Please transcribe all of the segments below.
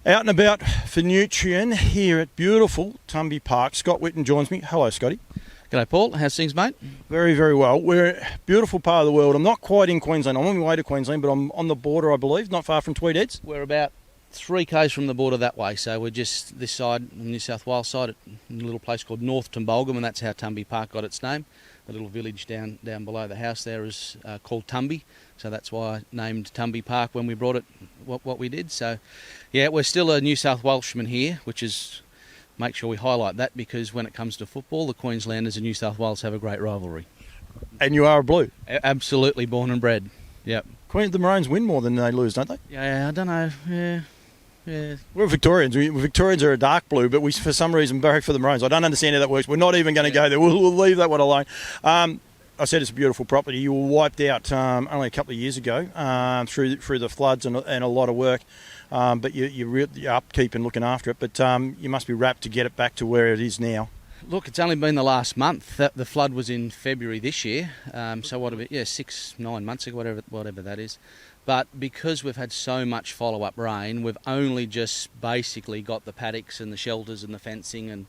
Out and about for Nutrien here at beautiful Tumby Park. Scott Witton joins me. Hello, Scotty. G'day, Paul. How's things, mate? Very, very well. We're a beautiful part of the world. I'm not quite in Queensland. I'm on my way to Queensland, but I'm on the border, I believe, not far from Tweed Heads. We're about 3 k's from the border that way, so we're just this side, on the New South Wales side, at a little place called North Tumbolgum, and that's how Tumby Park got its name. The little village down below the house there is called Tumby, so that's why I named Tumby Park when we brought it what we did. So, yeah, we're still a New South Welshman here, which is, make sure we highlight that, because when it comes to football, the Queenslanders and New South Wales have a great rivalry. And you are a Blue. Absolutely, born and bred. Yep. The Maroons win more than they lose, don't they? Yeah, I don't know. Yeah. We're Victorians. Victorians are a dark blue, but we, for some reason, barrack for the Maroons. I don't understand how that works. We're not even going to go there. We'll leave that one alone. I said it's a beautiful property. You were wiped out only a couple of years ago through the floods and a lot of work. But you're upkeep and looking after it. But you must be rapt to get it back to where it is now. Look, it's only been the last month. The flood was in February this year. So what, 6-9 months ago, whatever that is. But because we've had so much follow-up rain, we've only just basically got the paddocks and the shelters and the fencing and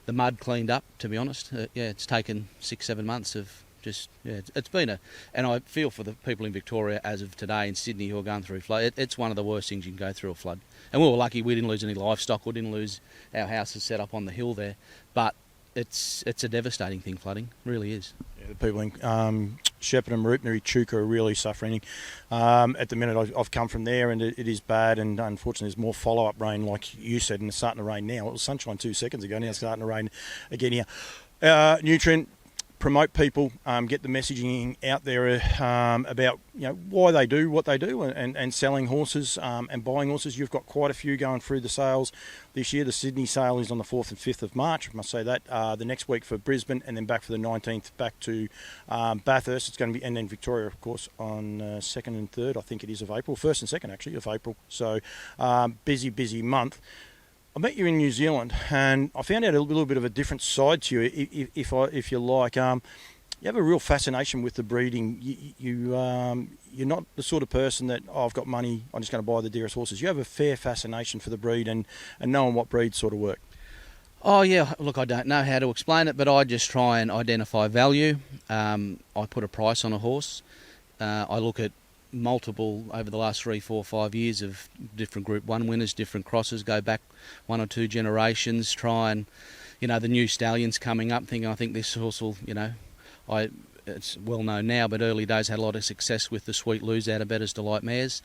the mud cleaned up, to be honest. It's taken 6-7 months of just, it's been and I feel for the people in Victoria as of today in Sydney who are going through flood. It's one of the worst things you can go through, a flood. And we were lucky we didn't lose any livestock, we didn't lose our houses set up on the hill there. But it's a devastating thing, flooding, really is. Yeah, the people in Shepparton, Mooroopna, Echuca are really suffering. At the minute, I've come from there, and it is bad. And unfortunately, there's more follow-up rain, like you said, and it's starting to rain now. It was sunshine 2 seconds ago. Now it's starting to rain again here. Nutrien, promote people, get the messaging out there about why they do what they do, and selling horses and buying horses. You've got quite a few going through the sales this year. The Sydney sale is on the 4th and 5th of March. I must say that. The next week for Brisbane, and then back for the 19th back to Bathurst. It's going to be, and then Victoria, of course, on 2nd and 3rd. I think it is of April, 1st and 2nd actually of April. So busy month. I met you in New Zealand, and I found out a little bit of a different side to you, if you like. You have a real fascination with the breeding. You're not the sort of person that, I've got money, I'm just going to buy the dearest horses. You have a fair fascination for the breed and knowing what breeds sort of work. Oh, yeah. Look, I don't know how to explain it, but I just try and identify value. I put a price on a horse. I look at multiple, over the last 3, 4, 5 years, of different Group 1 winners, different crosses, go back 1 or 2 generations, try and, the new stallions coming up, thinking I think this horse will, it's well known now, but early days had a lot of success with the Sweet Lose out of Bettor's Delight mares,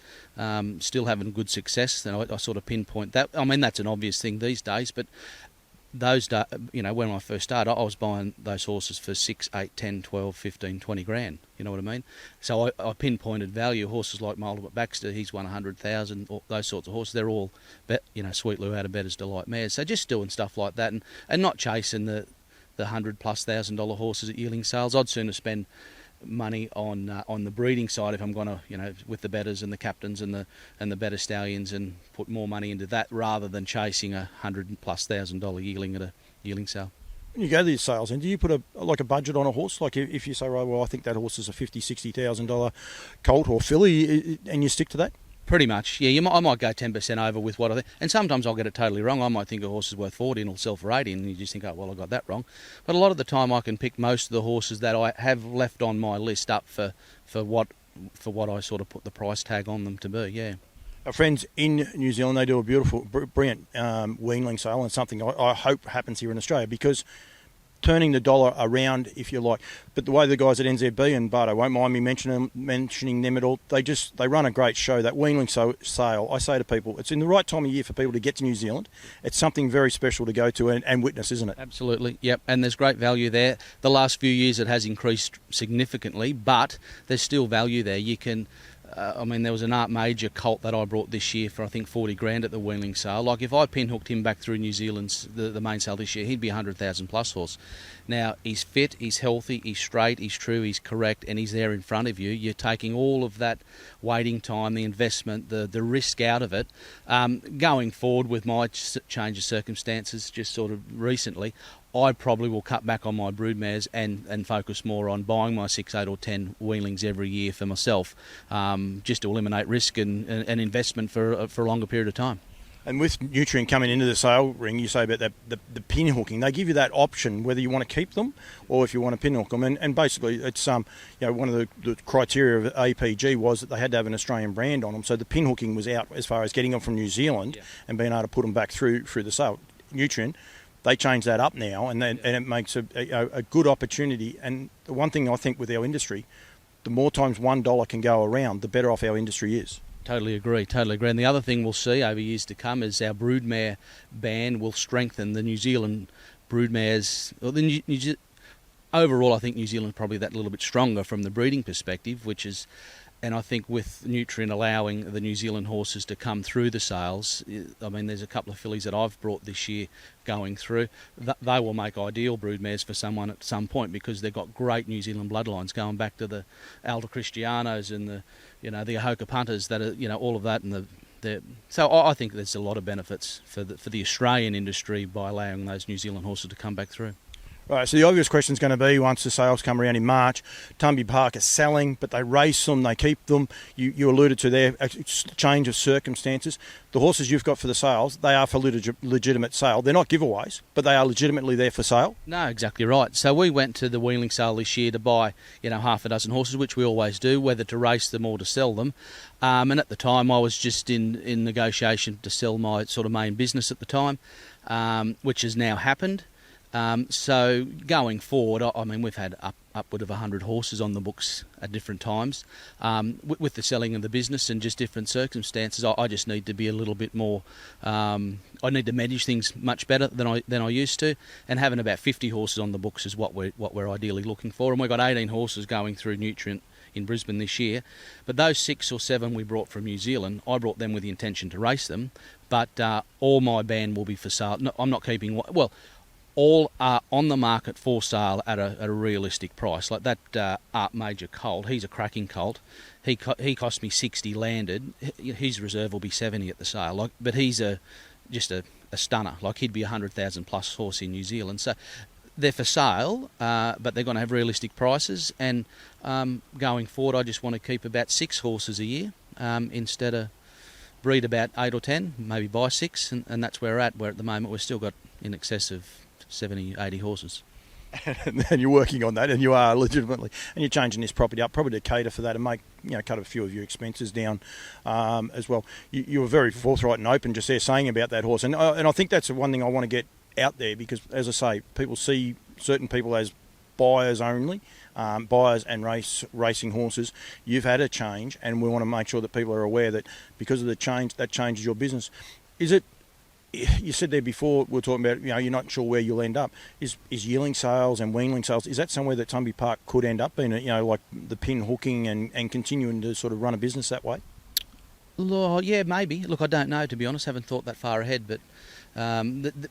still having good success, and I sort of pinpoint that. I mean, that's an obvious thing these days, but those days, when I first started, I was buying those horses for 6, 8, 10, 12, 15, 20 grand. You know what I mean? So I pinpointed value. Horses like Multiple Baxter, he's won 100,000. Those sorts of horses, they're all, Sweet Lou out of Bettor's Delight mares. So just doing stuff like that, and not chasing the $100,000+ horses at yearling sales. I'd sooner spend money on the breeding side if I'm going to, with the betters and the captains and the better stallions, and put more money into that rather than chasing $100,000+ yearling at a yearling sale. When you go to these sales, and do you put a budget on a horse? Like if you say, right, well, I think that horse is a $50,000-$60,000 colt or filly, and you stick to that? Pretty much, yeah. I might go 10% over with what I think, and sometimes I'll get it totally wrong. I might think a horse is worth 40 and it'll sell for 80, and you just think, oh well, I got that wrong. But a lot of the time, I can pick most of the horses that I have left on my list up for what I sort of put the price tag on them to be. Yeah. Our friends in New Zealand, they do a beautiful, brilliant weanling sale, and something I hope happens here in Australia, because turning the dollar around, if you like. But the way the guys at NZB, and Bardo won't mind me mentioning them at all, they run a great show. That weanling sale, I say to people, it's in the right time of year for people to get to New Zealand. It's something very special to go to and witness, isn't it? Absolutely, yep. And there's great value there. The last few years it has increased significantly, but there's still value there. You can... there was an Art Major colt that I brought this year for, I think, 40 grand at the weanling sale. Like, if I pinhooked him back through New Zealand's the main sale this year, he'd be a 100,000+ horse. Now, he's fit, he's healthy, he's straight, he's true, he's correct, and he's there in front of you. You're taking all of that waiting time, the investment, the risk out of it. Going forward with my change of circumstances just sort of recently, I probably will cut back on my broodmares and focus more on buying my 6, 8 or 10 weanlings every year for myself, just to eliminate risk and investment for a longer period of time. And with Nutrien coming into the sale ring, you say about that the pin hooking. They give you that option whether you want to keep them or if you want to pin hook them. And basically, it's one of the criteria of APG was that they had to have an Australian brand on them. So the pin hooking was out as far as getting them from New Zealand and being able to put them back through the sale. Nutrien, they changed that up now, and it makes a good opportunity. And the one thing I think with our industry, the more times $1 can go around, the better off our industry is. Totally agree. And the other thing we'll see over years to come is our broodmare ban will strengthen the New Zealand broodmares. Overall, I think New Zealand's probably that little bit stronger from the breeding perspective, and I think with Nutrien allowing the New Zealand horses to come through the sales, I mean, there's a couple of fillies that I've brought this year going through. They will make ideal broodmares for someone at some point because they've got great New Zealand bloodlines going back to the Alta Cristianos and the Ahoka Punters that are, all of that. So I think there's a lot of benefits for the Australian industry by allowing those New Zealand horses to come back through. Right, so the obvious question is going to be, once the sales come around in March, Tumby Park are selling, but they race them, they keep them. You alluded to their change of circumstances. The horses you've got for the sales, they are for legitimate sale. They're not giveaways, but they are legitimately there for sale. No, exactly right. So we went to the yearling sale this year to buy, half a dozen horses, which we always do, whether to race them or to sell them. And at the time, I was just in negotiation to sell my sort of main business at the time, which has now happened. So going forward, I mean, we've had upward of 100 horses on the books at different times. With the selling of the business and just different circumstances, I just need to be a little bit more. I need to manage things much better than I used to. And having about 50 horses on the books is what we're ideally looking for. And we've got 18 horses going through Nutrien in Brisbane this year. But those 6 or 7 we brought from New Zealand, I brought them with the intention to race them. But all my band will be for sale. No, I'm not keeping. All are on the market for sale at a realistic price. Like that Art Major colt, he's a cracking colt. He cost me 60 landed. His reserve will be 70 at the sale. But he's just a stunner. Like he'd be 100,000 plus horse in New Zealand. So they're for sale, but they're going to have realistic prices. And going forward, I just want to keep about 6 horses a year instead of breed about 8 or 10, maybe buy 6, and that's where we're at. Where at the moment we've still got in excess of 70, 80 horses. And you're working on that, and you are legitimately, and you're changing this property up probably to cater for that and make, cut a few of your expenses down as well. You were very forthright and open just there saying about that horse, and I think that's the one thing I want to get out there, because as I say, people see certain people as buyers only, buyers and racing horses. You've had a change, and we want to make sure that people are aware that because of the change, that changes your business. Is it? You said there before, we were talking about, you're not sure where you'll end up. Is yearling sales and weanling sales, is that somewhere that Tumby Park could end up being, like the pin hooking and continuing to sort of run a business that way? Yeah, maybe. Look, I don't know, to be honest. Haven't thought that far ahead, but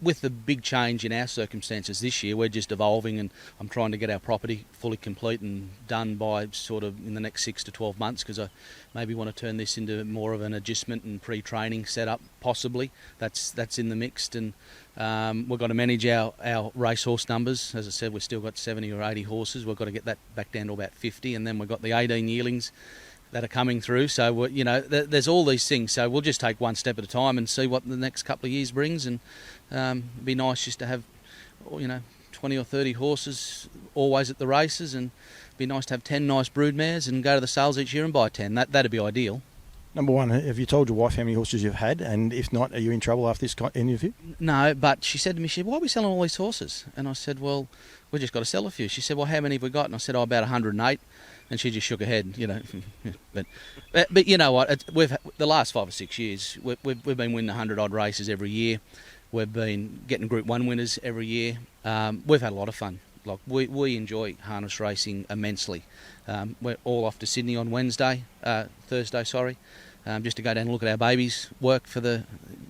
with the big change in our circumstances this year, we're just evolving, and I'm trying to get our property fully complete and done by sort of in the next 6 to 12 months, because I maybe want to turn this into more of an adjustment and pre-training setup, possibly. That's in the mix, and we've got to manage our racehorse numbers. As I said, we've still got 70 or 80 horses. We've got to get that back down to about 50, and then we've got the 18 yearlings that are coming through. So, there's all these things. So we'll just take one step at a time and see what the next couple of years brings. And it'd be nice just to have, 20 or 30 horses always at the races, and it'd be nice to have 10 nice broodmares and go to the sales each year and buy 10. That'd be ideal. Number one, have you told your wife how many horses you've had? And if not, are you in trouble after this interview? No, but she said to me, why are we selling all these horses? And I said, well, we just got to sell a few. She said, well, how many have we got? And I said, about 108. And she just shook her head, But you know what? We've the last 5 or 6 years, we've been winning 100 odd races every year. We've been getting Group 1 winners every year. We've had a lot of fun. Like we enjoy harness racing immensely. We're all off to Sydney on Thursday, just to go down and look at our babies work for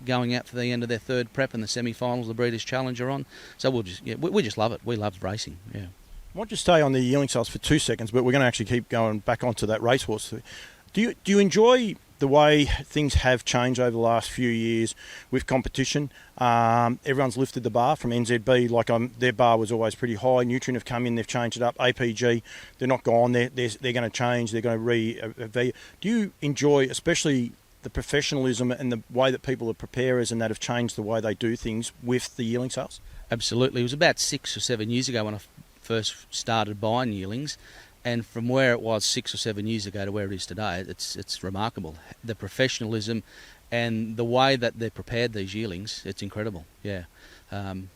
going out for the end of their 3rd prep and the semi-finals, the Breeders' Challenge are on. So we just love it. We love racing. Yeah. I might just stay on the yearling sales for 2 seconds, but we're going to actually keep going back onto that racehorse. Do you enjoy the way things have changed over the last few years with competition? Everyone's lifted the bar from NZB. Their bar was always pretty high. Nutrien have come in, they've changed it up. APG, they're not gone. They're going to change. They're going to Do you enjoy, especially the professionalism and the way that people are preparers and that have changed the way they do things with the yearling sales? Absolutely. It was about 6 or 7 years ago when I first started buying yearlings, and from where it was 6 or 7 years ago to where it is today, it's remarkable. The professionalism and the way that they're prepared, these yearlings, it's incredible. Yeah.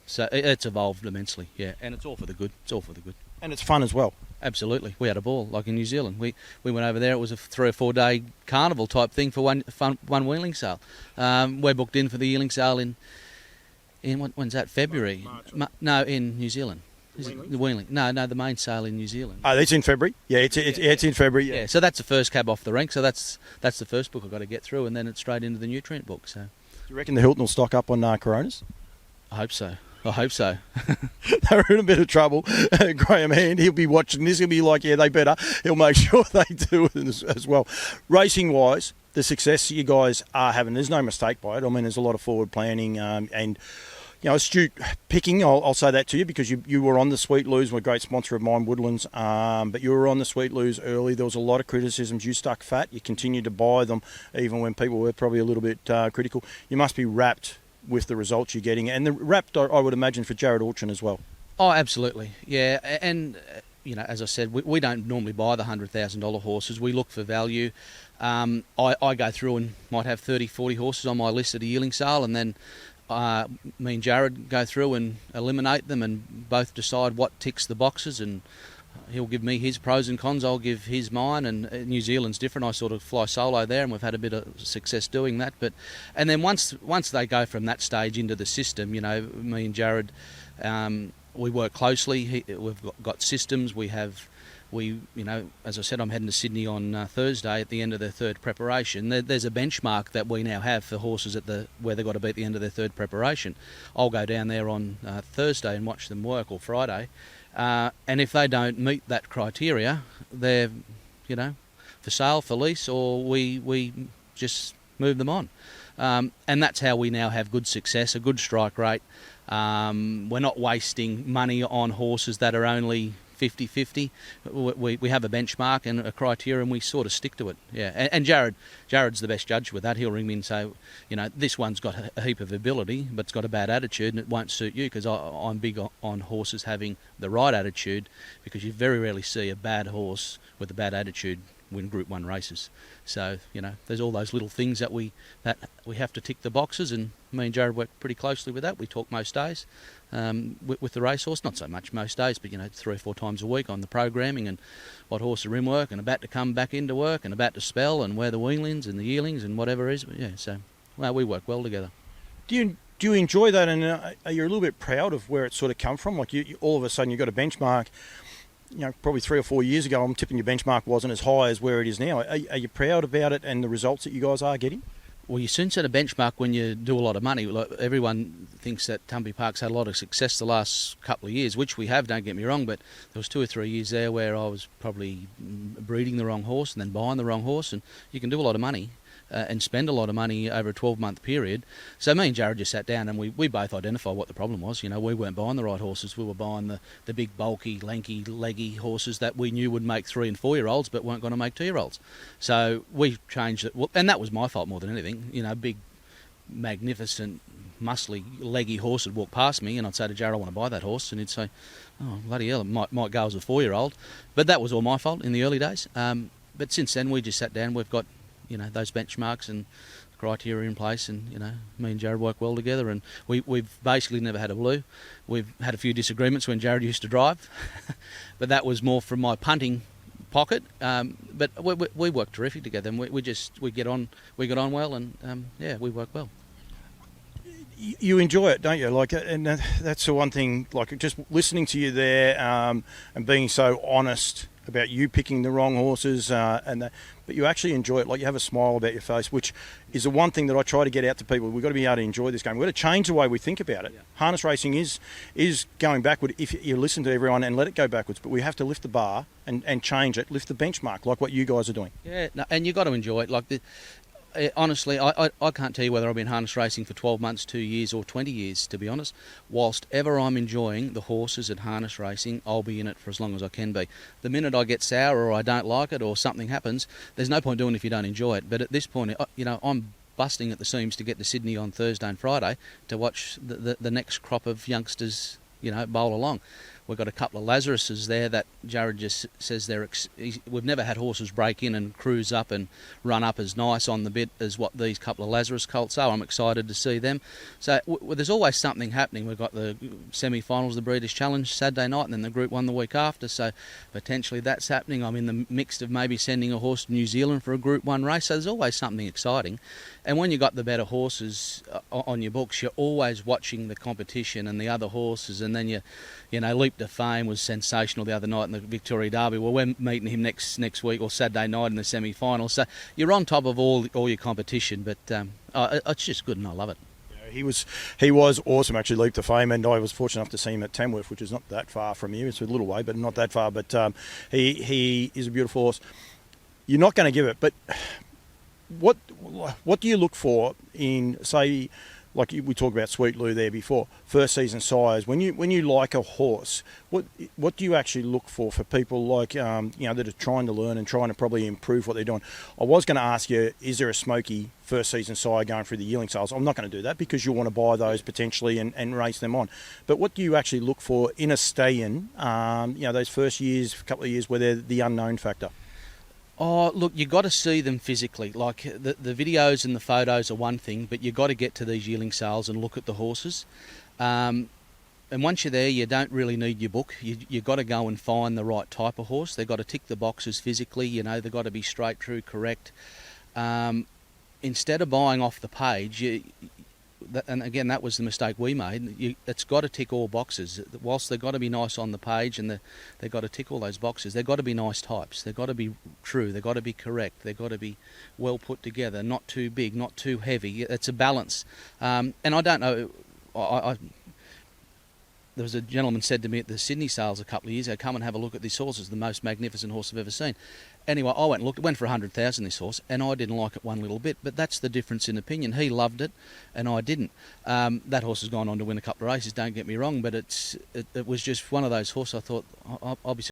So it's evolved immensely. Yeah, and it's all for the good. It's all for the good. And it's fun as well. Absolutely. We had a ball, like in New Zealand. We went over there. It was a 3 or 4 day carnival type thing for one yearling sale. We're booked in for the yearling sale in when's that? February? No, in New Zealand. The Weanling? No, the main sale in New Zealand. Oh, it's in February. Yeah, it's in February. Yeah. So that's the first cab off the rank. So that's the first book I've got to get through, and then it's straight into the Nutrien book. So, do you reckon the Hilton will stock up on Coronas? I hope so. They're in a bit of trouble. Graham Hand, he'll be watching this. He'll be like, yeah, they better. He'll make sure they do it as well. Racing-wise, the success you guys are having, there's no mistake by it. I mean, there's a lot of forward planning and astute picking. I'll say that to you because you were on the Sweet Loos, we're a great sponsor of mine, Woodlands, but you were on the Sweet Loos early. There was a lot of criticisms. You stuck fat. You continued to buy them even when people were probably a little bit critical. You must be wrapped with the results you're getting, and the wrapped, I would imagine, for Jared Orchin as well. Oh, absolutely, yeah. And as I said, we don't normally buy the $100,000 horses. We look for value. I go through and might have 30, 40 horses on my list at a yearling sale, and then me and Jared go through and eliminate them and both decide what ticks the boxes, and he'll give me his pros and cons, I'll give his mine, and New Zealand's different. I sort of fly solo there, and we've had a bit of success doing that. And then once they go from that stage into the system, me and Jared, we work closely. We've got systems. As I said, I'm heading to Sydney on Thursday at the end of their third preparation. There's a benchmark that we now have for horses where they've got to be at the end of their third preparation. I'll go down there on Thursday and watch them work, or Friday. And if they don't meet that criteria, they're, for sale, for lease, or we just move them on. And that's how we now have good success, a good strike rate. We're not wasting money on horses that are only 50-50. We have a benchmark and a criteria, and we sort of stick to it. Yeah, and Jared's the best judge with that. He'll ring me and say, this one's got a heap of ability, but it's got a bad attitude, and it won't suit you, because I'm big on horses having the right attitude, because you very rarely see a bad horse with a bad attitude win Group 1 races. So, there's all those little things that we have to tick the boxes, and me and Jared work pretty closely with that. We talk most days with the racehorse, not so much most days, but 3 or 4 times a week on the programming and what horses are in work and about to come back into work and about to spell and where the weanlings and the yearlings and whatever it is. But we work well together. Do you enjoy that, and are you a little bit proud of where it's sort of come from? Like you all of a sudden you've got a benchmark. Probably 3 or 4 years ago, I'm tipping your benchmark wasn't as high as where it is now. Are you proud about it and the results that you guys are getting? Well, you soon set a benchmark when you do a lot of money. Like, everyone thinks that Tumby Park's had a lot of success the last couple of years, which we have, don't get me wrong, but there was 2 or 3 years there where I was probably breeding the wrong horse and then buying the wrong horse, and you can do a lot of money and spend a lot of money over a 12-month period. So me and Jared just sat down and we both identified what the problem was. We weren't buying the right horses. We were buying the big, bulky, lanky, leggy horses that we knew would make 3- and 4-year-olds but weren't going to make 2-year-olds. So we changed it, and that was my fault more than anything. Big, magnificent, muscly, leggy horse would walk past me, and I'd say to Jared, I want to buy that horse, and he'd say, oh, bloody hell, it might go as a 4-year-old. But that was all my fault in the early days. But since then, we just sat down. We've got those benchmarks and criteria in place, and me and Jared work well together, and we've basically never had a blue. We've had a few disagreements when Jared used to drive, but that was more from my punting pocket. But we work terrific together, and we get on well, and we work well. You enjoy it, don't you? And that's the one thing. Just listening to you there, and being so honest about you picking the wrong horses, but you actually enjoy it. You have a smile about your face, which is the one thing that I try to get out to people. We've got to be able to enjoy this game. We've got to change the way we think about it. Yeah. Harness racing is going backward if you listen to everyone and let it go backwards, but we have to lift the bar and change it, lift the benchmark, like what you guys are doing. Yeah, and you've got to enjoy it. Honestly, I can't tell you whether I've been harness racing for 12 months, 2 years or 20 years, to be honest. Whilst ever I'm enjoying the horses at harness racing, I'll be in it for as long as I can be. The minute I get sour or I don't like it or something happens, there's no point doing it if you don't enjoy it. But at this point, I'm busting at the seams to get to Sydney on Thursday and Friday to watch the next crop of youngsters, bowl along. We've got a couple of Lazaruses there that Jared just says we've never had horses break in and cruise up and run up as nice on the bit as what these couple of Lazarus colts are. I'm excited to see them. So there's always something happening. We've got the semi-finals of the Breeders' Challenge Saturday night and then the Group 1 the week after. So potentially that's happening. I'm in the mix of maybe sending a horse to New Zealand for a Group 1 race. So there's always something exciting. And when you've got the better horses on your books, you're always watching the competition and the other horses, and then Leap to Fame was sensational the other night in the Victoria Derby. Well, we're meeting him next week or Saturday night in the semi-final. So you're on top of all your competition, but it's just good and I love it. He was awesome, actually, Leap to Fame, and I was fortunate enough to see him at Tamworth, which is not that far from here. It's a little way, but not that far. But he is a beautiful horse. You're not going to give it, but what do you look for in, say, like we talked about Sweet Lou there before, first season sires? When you like a horse, what do you actually look for people like that are trying to learn and trying to probably improve what they're doing? I was going to ask you, is there a smoky first season sire going through the yearling sales? I'm not going to do that because you'll want to buy those potentially and race them on. But what do you actually look for in a stallion? Those first couple of years where they're the unknown factor. Oh, look, you've got to see them physically. Like, the videos and the photos are one thing, but you've got to get to these yearling sales and look at the horses. And once you're there, you don't really need your book. You've got to go and find the right type of horse. They've got to tick the boxes physically. They've got to be straight, true, correct. Instead of buying off the page, and again, that was the mistake we made. It's got to tick all boxes. Whilst they've got to be nice on the page and they've got to tick all those boxes, they've got to be nice types. They've got to be true. They've got to be correct. They've got to be well put together, not too big, not too heavy. It's a balance. And I don't know. There was a gentleman said to me at the Sydney sales a couple of years ago, come and have a look at this horse. It's the most magnificent horse I've ever seen. Anyway, I went and looked. It went for 100,000, this horse, and I didn't like it one little bit. But that's the difference in opinion. He loved it, and I didn't. That horse has gone on to win a couple of races, don't get me wrong, but it was just one of those horses I thought, I'll be